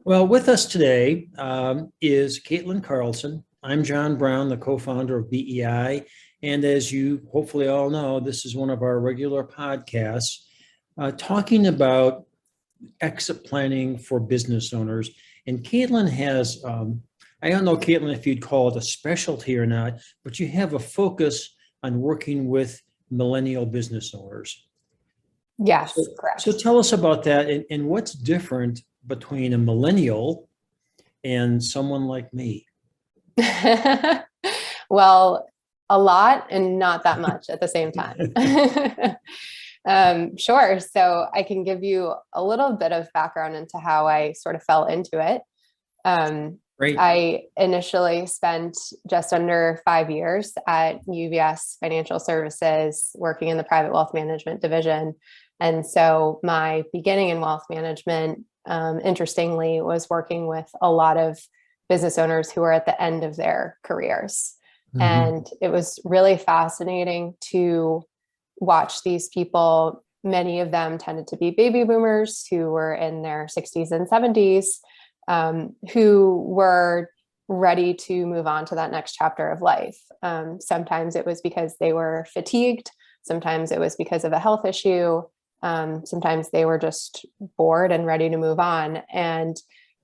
Well, with us today is Kaitlyn Carlson. I'm John Brown, the co-founder of BEI. And as you hopefully all know, this is one of our regular podcasts talking about exit planning for business owners. And Kaitlyn has, I don't know, Kaitlyn, if you'd call it a specialty or not, but you have a focus on working with millennial business owners. Yes, So correct. tell us about that and what's different between a millennial and someone like me. Well, a lot and not that much at the same time. Sure. So I can give you a little bit of background into how I sort of fell into it. Great. I initially spent just under 5 years at UBS Financial Services, working in the private wealth management division. And so my beginning in wealth management, interestingly, was working with a lot of business owners who are at the end of their careers. Mhm. And it was really fascinating to watch these people. Many of them tended to be baby boomers who were in their 60s and 70s, who were ready to move on to that next chapter of life. Sometimes it was because they were fatigued. Sometimes it was because of a health issue. Sometimes they were just bored and ready to move on. And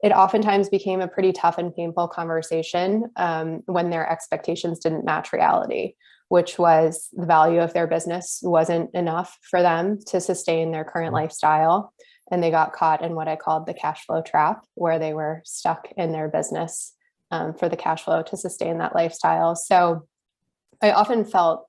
it oftentimes became a pretty tough and painful conversation when their expectations didn't match reality, which was the value of their business wasn't enough for them to sustain their current lifestyle. And they got caught in what I called the cash flow trap, where they were stuck in their business for the cash flow to sustain that lifestyle. So I often felt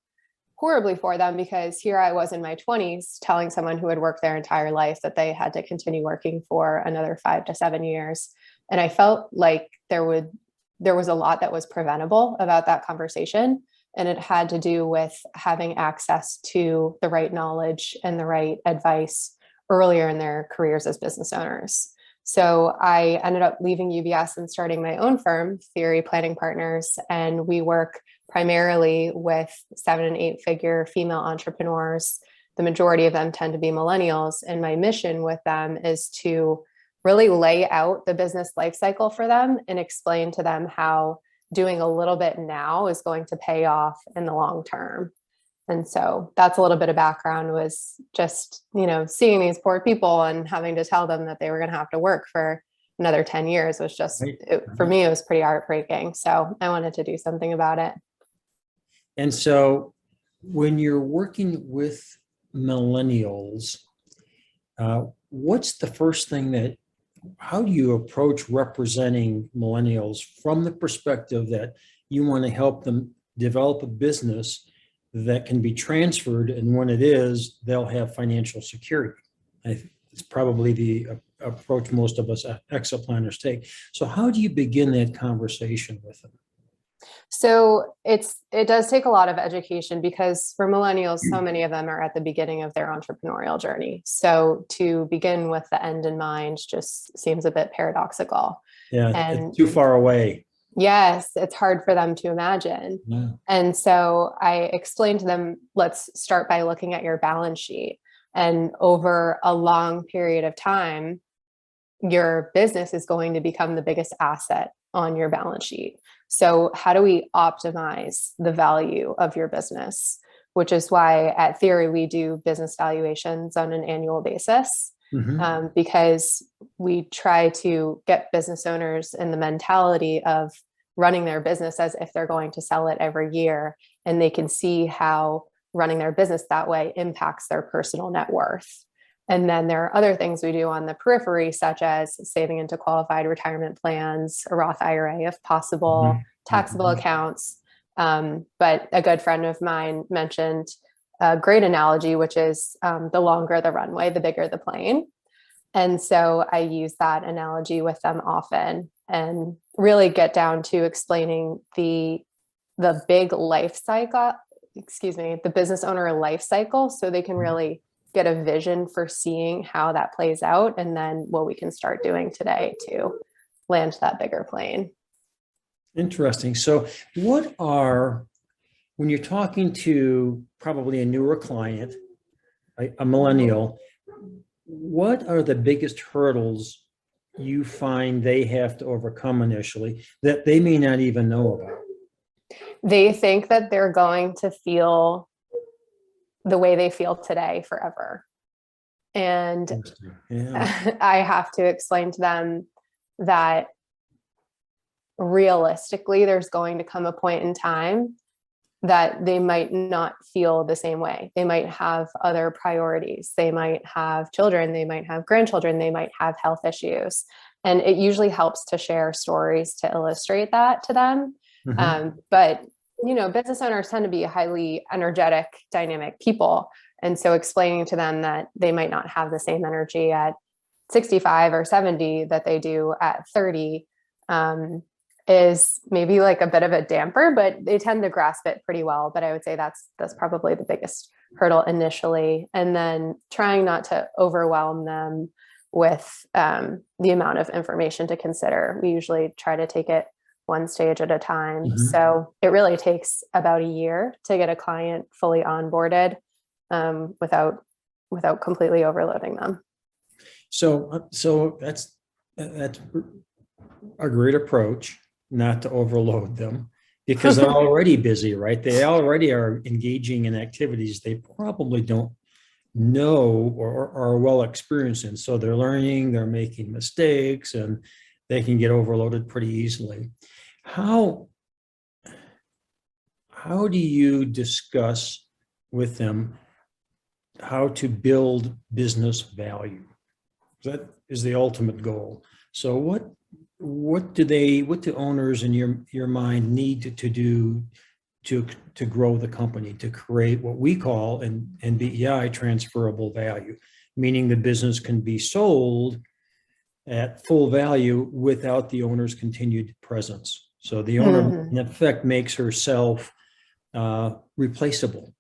horribly for them because here I was in my 20s telling someone who had worked their entire life that they had to continue working for another 5 to 7 years. And I felt like there was a lot that was preventable about that conversation. And it had to do with having access to the right knowledge and the right advice earlier in their careers as business owners. So I ended up leaving UBS and starting my own firm, Theory Planning Partners, and we work primarily with 7 and 8 figure female entrepreneurs. The majority of them tend to be millennials, and my mission with them is to really lay out the business life cycle for them and explain to them how doing a little bit now is going to pay off in the long term. And so that's a little bit of background, was just, seeing these poor people and having to tell them that they were going to have to work for another 10 years was just, Right. for me, it was pretty heartbreaking. So I wanted to do something about it. And so when you're working with millennials, what's the first thing how do you approach representing millennials from the perspective that you want to help them develop a business that can be transferred, and when it is, they'll have financial security? It's probably the approach most of us exit planners take. So how do you begin that conversation with them? So it does take a lot of education, because for millennials, so many of them are at the beginning of their entrepreneurial journey. So to begin with the end in mind just seems a bit paradoxical. Yeah, it's And too far away. yes, it's hard for them to imagine. Yeah. And so I explained to them, let's start by looking at your balance sheet. And over a long period of time, your business is going to become the biggest asset on your balance sheet. So how do we optimize the value of your business? Which is why at Theory, we do business valuations on an annual basis, Mhm. because we try to get business owners in the mentality of running their business as if they're going to sell it every year. And they can see how running their business that way impacts their personal net worth. And then there are other things we do on the periphery, such as saving into qualified retirement plans, a Roth IRA if possible, Mhm. taxable Mhm. accounts. But a good friend of mine mentioned a great analogy, which is the longer the runway, the bigger the plane. And so I use that analogy with them often and really get down to explaining the big life cycle, the business owner life cycle, so they can really get a vision for seeing how that plays out, and then what we can start doing today to land that bigger plane. Interesting. So when you're talking to probably a newer client, a millennial, what are the biggest hurdles you find they have to overcome initially that they may not even know about? They think that they're going to feel the way they feel today forever. And Yeah. I have to explain to them that realistically, there's going to come a point in time that they might not feel the same way. They might have other priorities. They might have children. They might have grandchildren. They might have health issues. And it usually helps to share stories to illustrate that to them. But, business owners tend to be highly energetic, dynamic people. And so explaining to them that they might not have the same energy at 65 or 70 that they do at 30, is maybe like a bit of a damper, but they tend to grasp it pretty well. But I would say that's probably the biggest hurdle initially. And then trying not to overwhelm them with the amount of information to consider. We usually try to take it one stage at a time. So it really takes about a year to get a client fully onboarded without completely overloading them. So that's a great approach, not to overload them, because they're already busy, right? They already are engaging in activities they probably don't know or are well experienced in. So they're learning, they're making mistakes, and they can get overloaded pretty easily. How do you discuss with them how to build business value? That is the ultimate goal. So what do owners in your mind need to do to grow the company, to create what we call in BEI transferable value, meaning the business can be sold at full value without the owner's continued presence. So the owner, in effect, makes herself replaceable,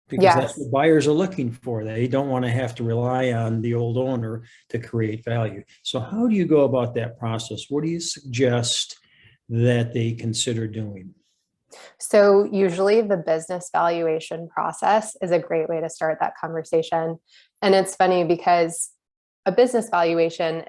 because that's what buyers are looking for. They don't want to have to rely on the old owner to create value. So how do you go about that process? What do you suggest that they consider doing? So usually the business valuation process is a great way to start that conversation. And it's funny because a business valuation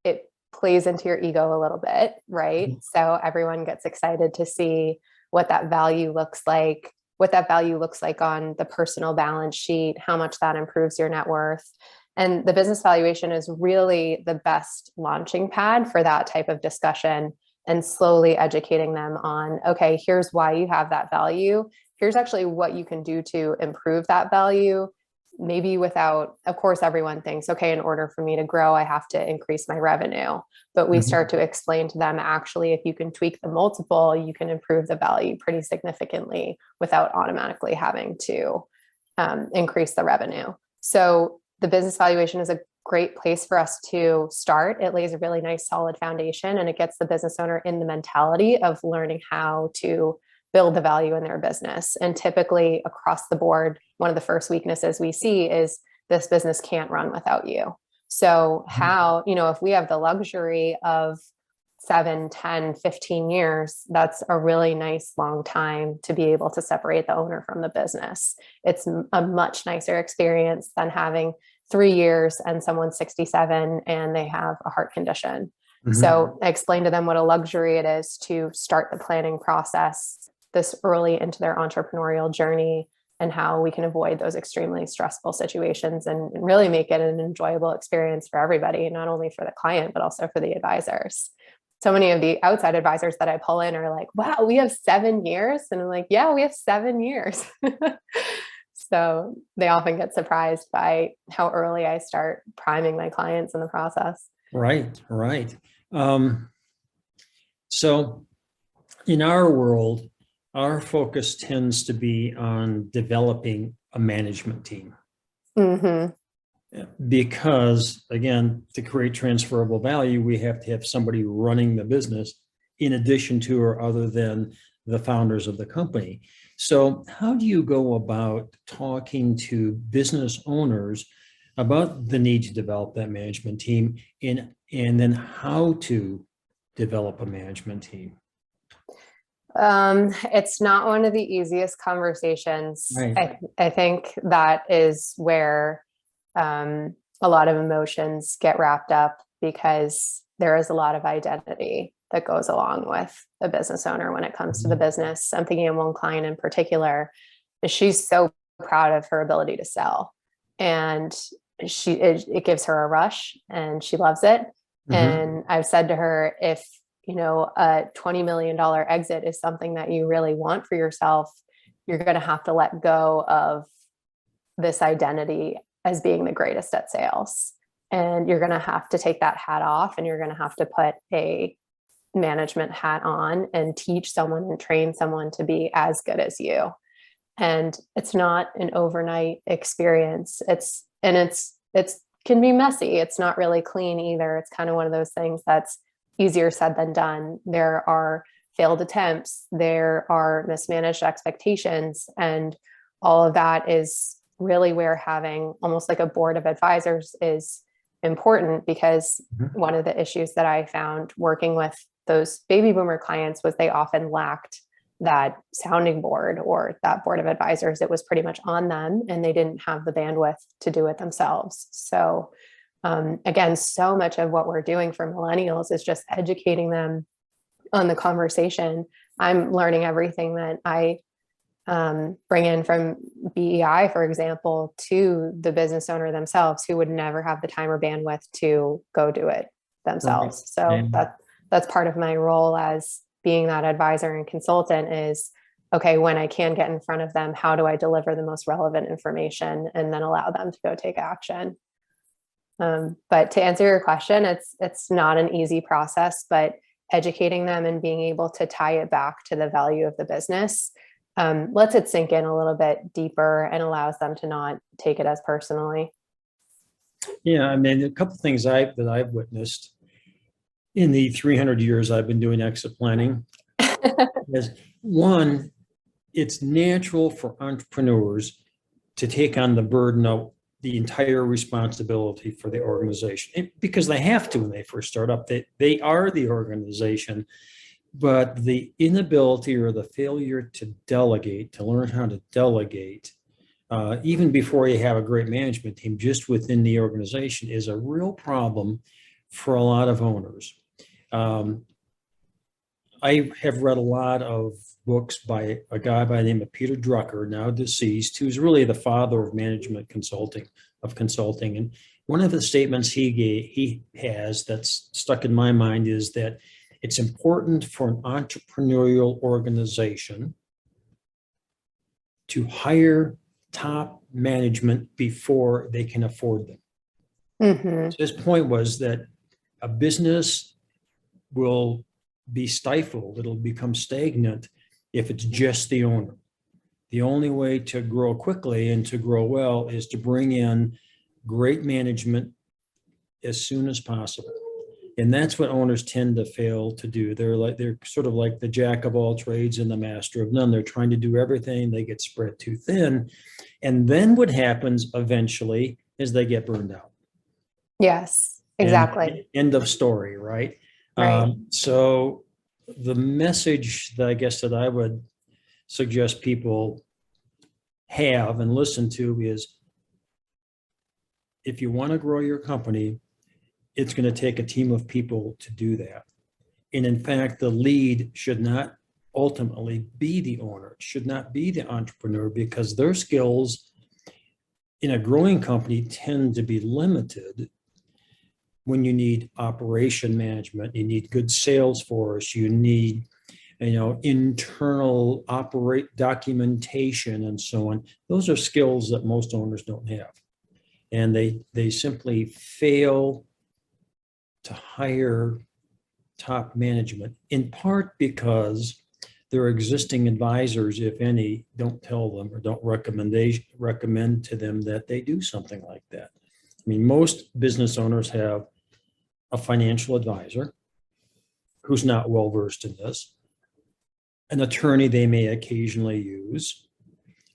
it plays into your ego a little bit, right? So everyone gets excited to see what that value looks like, on the personal balance sheet, how much that improves your net worth. And the business valuation is really the best launching pad for that type of discussion, and slowly educating them on, okay, here's why you have that value. Here's actually what you can do to improve that value. Maybe without, of course, everyone thinks, okay, in order for me to grow, I have to increase my revenue. But we start to explain to them, actually, if you can tweak the multiple, you can improve the value pretty significantly without automatically having to increase the revenue. So the business valuation is a great place for us to start. It lays a really nice solid foundation, and it gets the business owner in the mentality of learning how to build the value in their business. And typically across the board, one of the first weaknesses we see is this business can't run without you. So how, if we have the luxury of 7, 10, 15 years, that's a really nice long time to be able to separate the owner from the business. It's a much nicer experience than having 3 years and someone's 67 and they have a heart condition. So I explained to them what a luxury it is to start the planning process this early into their entrepreneurial journey, and how we can avoid those extremely stressful situations and really make it an enjoyable experience for everybody, not only for the client, but also for the advisors. So many of the outside advisors that I pull in are like, wow, we have 7 years. And I'm like, yeah, we have 7 years. So they often get surprised by how early I start priming my clients in the process. Right. So in our world, our focus tends to be on developing a management team. Because, again, to create transferable value, we have to have somebody running the business in addition to or other than the founders of the company. So how do you go about talking to business owners about the need to develop that management team, and then how to develop a management team? It's not one of the easiest conversations. Right. I think that is where a lot of emotions get wrapped up, because there is a lot of identity that goes along with a business owner when it comes to the business. I'm thinking of one client in particular. She's so proud of her ability to sell, and it gives her a rush, and she loves it. And I've said to her, if a $20 million exit is something that you really want for yourself, you're going to have to let go of this identity as being the greatest at sales. And you're going to have to take that hat off, and you're going to have to put a management hat on and teach someone and train someone to be as good as you. And it's not an overnight experience. It can be messy. It's not really clean either. It's kind of one of those things that's easier said than done. There are failed attempts, there are mismanaged expectations, and all of that is really where having almost like a board of advisors is important, because one of the issues that I found working with those baby boomer clients was they often lacked that sounding board or that board of advisors. It was pretty much on them, and they didn't have the bandwidth to do it themselves. So again, so much of what we're doing for millennials is just educating them on the conversation. I'm learning everything that I bring in from BEI, for example, to the business owner themselves, who would never have the time or bandwidth to go do it themselves. So that's part of my role as being that advisor and consultant is, okay, when I can get in front of them, how do I deliver the most relevant information and then allow them to go take action? But to answer your question, it's not an easy process, but educating them and being able to tie it back to the value of the business lets it sink in a little bit deeper and allows them to not take it as personally. Yeah, I mean, a couple of things that I've witnessed in the 300 years I've been doing exit planning is, one, it's natural for entrepreneurs to take on the burden of the entire responsibility for the organization, because they have to when they first start up. They are the organization, but the inability or the failure to delegate, to learn how to delegate, even before you have a great management team, just within the organization, is a real problem for a lot of owners. I have read a lot of books by a guy by the name of Peter Drucker, now deceased, who's really the father of management consulting. And one of the statements he has that's stuck in my mind is that it's important for an entrepreneurial organization to hire top management before they can afford them. So his point was that a business will be stifled, it'll become stagnant if it's just the owner. The only way to grow quickly and to grow well is to bring in great management as soon as possible. And that's what owners tend to fail to do. They're sort of like the jack of all trades and the master of none. They're trying to do everything. They get spread too thin. And then what happens eventually is they get burned out. Yes, exactly. And end of story, right? Right. So the message that I guess that I would suggest people have and listen to is, if you want to grow your company, it's going to take a team of people to do that. And in fact, the lead should not ultimately be the owner. It should not be the entrepreneur, because their skills in a growing company tend to be limited. When you need operation management, you need good sales force, you need, internal documentation and so on. Those are skills that most owners don't have. And they simply fail to hire top management, in part because their existing advisors, if any, don't tell them or don't recommend to them that they do something like that. I mean, most business owners have a financial advisor who's not well versed in this, an attorney they may occasionally use,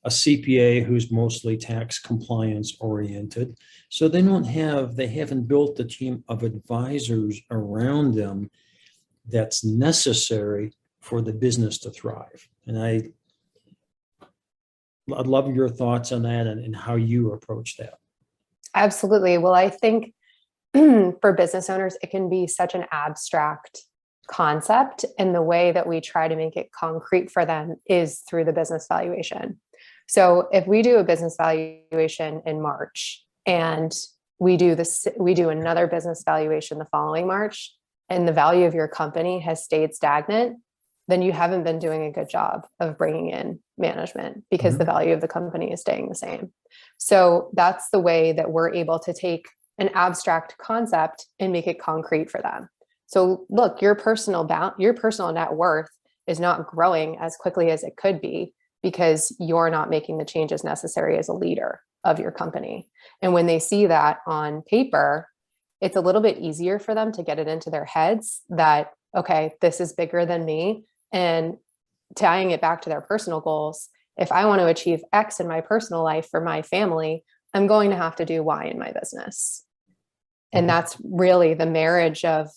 a CPA who's mostly tax compliance oriented. So they haven't built the team of advisors around them that's necessary for the business to thrive. And I'd love your thoughts on that and how you approach that. Absolutely. Well, I think for business owners, it can be such an abstract concept. And the way that we try to make it concrete for them is through the business valuation. So if we do a business valuation in March and we do another business valuation the following March, and the value of your company has stayed stagnant, then you haven't been doing a good job of bringing in management, because the value of the company is staying the same. So that's the way that we're able to take an abstract concept and make it concrete for them. So look, your personal net worth is not growing as quickly as it could be because you're not making the changes necessary as a leader of your company. And when they see that on paper, it's a little bit easier for them to get it into their heads that, okay, this is bigger than me. And tying it back to their personal goals, if I want to achieve X in my personal life for my family, I'm going to have to do Y in my business. And that's really the marriage of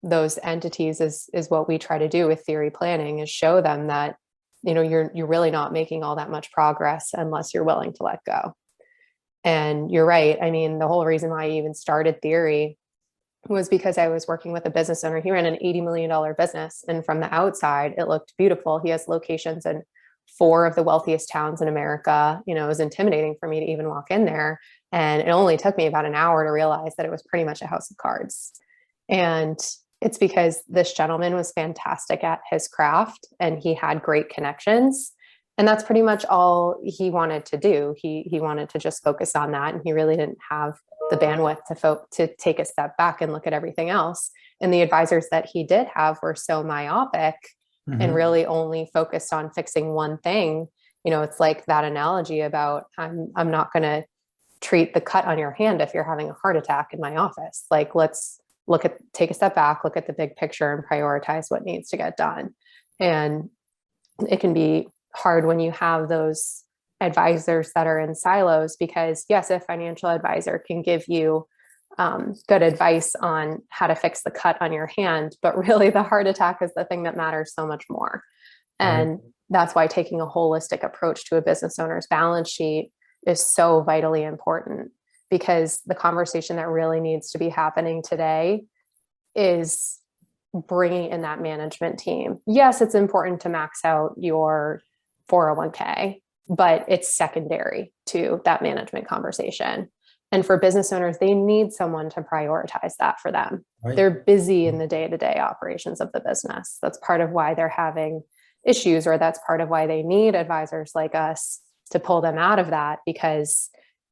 those entities is what we try to do with theory planning, is show them that, you're really not making all that much progress unless you're willing to let go. And you're right. I mean, the whole reason why I even started theory was because I was working with a business owner. He ran an $80 million business. And from the outside, it looked beautiful. He has locations in 4 of the wealthiest towns in America. It was intimidating for me to even walk in there. And it only took me about an hour to realize that it was pretty much a house of cards. And it's because this gentleman was fantastic at his craft and he had great connections. And that's pretty much all he wanted to do. He wanted to just focus on that. And he really didn't have the bandwidth to take a step back and look at everything else. And the advisors that he did have were so myopic and really only focused on fixing one thing. It's like that analogy about I'm not going to treat the cut on your hand if you're having a heart attack in my office. Like, let's take a step back, look at the big picture and prioritize what needs to get done. And it can be hard when you have those advisors that are in silos, because yes, a financial advisor can give you good advice on how to fix the cut on your hand, but really the heart attack is the thing that matters so much more. And that's why taking a holistic approach to a business owner's balance sheet is so vitally important, because the conversation that really needs to be happening today is bringing in that management team. Yes, it's important to max out your 401k, but it's secondary to that management conversation. And for business owners, they need someone to prioritize that for them. They're busy in the day-to-day operations of the business. That's part of why they're having issues, or that's part of why they need advisors like us to pull them out of that. Because,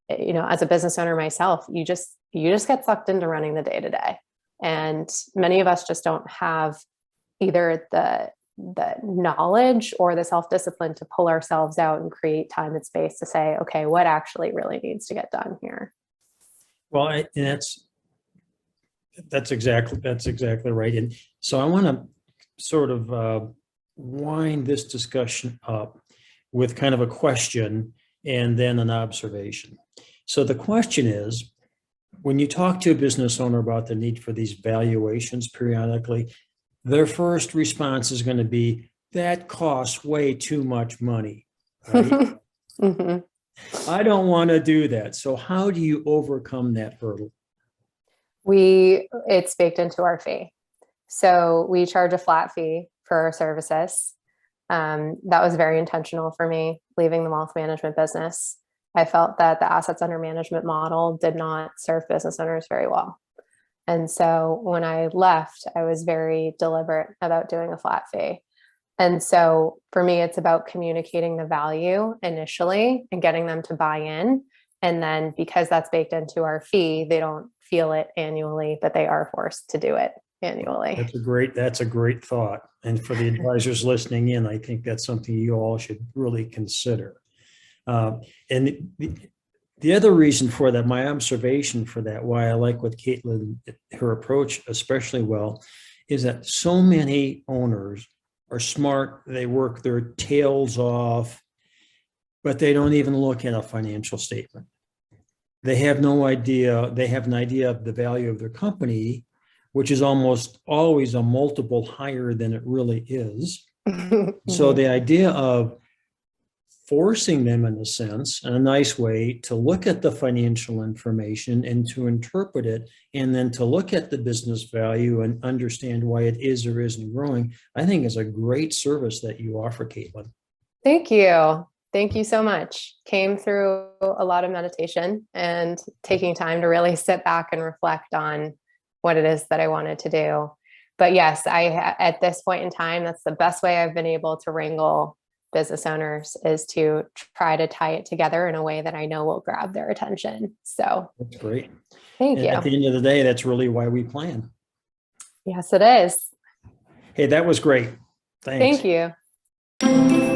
as a business owner myself, you just get sucked into running the day-to-day. And many of us just don't have either the knowledge or the self-discipline to pull ourselves out and create time and space to say, okay, what actually really needs to get done here? Well, and that's exactly right. And so I want to sort of wind this discussion up with kind of a question and then an observation. So the question is, when you talk to a business owner about the need for these valuations periodically, their first response is going to be, that costs way too much money. Right? I don't want to do that. So how do you overcome that hurdle? It's baked into our fee. So we charge a flat fee for our services. That was very intentional for me leaving the wealth management business. I felt that the assets under management model did not serve business owners very well. And so when I left, I was very deliberate about doing a flat fee. And so for me, it's about communicating the value initially and getting them to buy in. And then because that's baked into our fee, they don't feel it annually, but they are forced to do it annually. That's a great thought. And for the advisors listening in, I think that's something you all should really consider. And the other reason for that, my observation for that, why I like what Kaitlyn, her approach especially well, is that so many owners are smart. They work their tails off, but they don't even look at a financial statement. They have no idea. They have an idea of the value of their company, which is almost always a multiple higher than it really is. So the idea of forcing them, in a sense, in a nice way, to look at the financial information and to interpret it, and then to look at the business value and understand why it is or isn't growing, I think is a great service that you offer, Kaitlyn. Thank you. Thank you so much. Came through a lot of meditation and taking time to really sit back and reflect on what it is that I wanted to do. But yes, at this point in time, that's the best way I've been able to wrangle business owners, is to try to tie it together in a way that I know will grab their attention. So That's great. thank And you. at the end of the day, that's really why we plan. Yes, it is. Hey, that was great. Thanks. Thank you.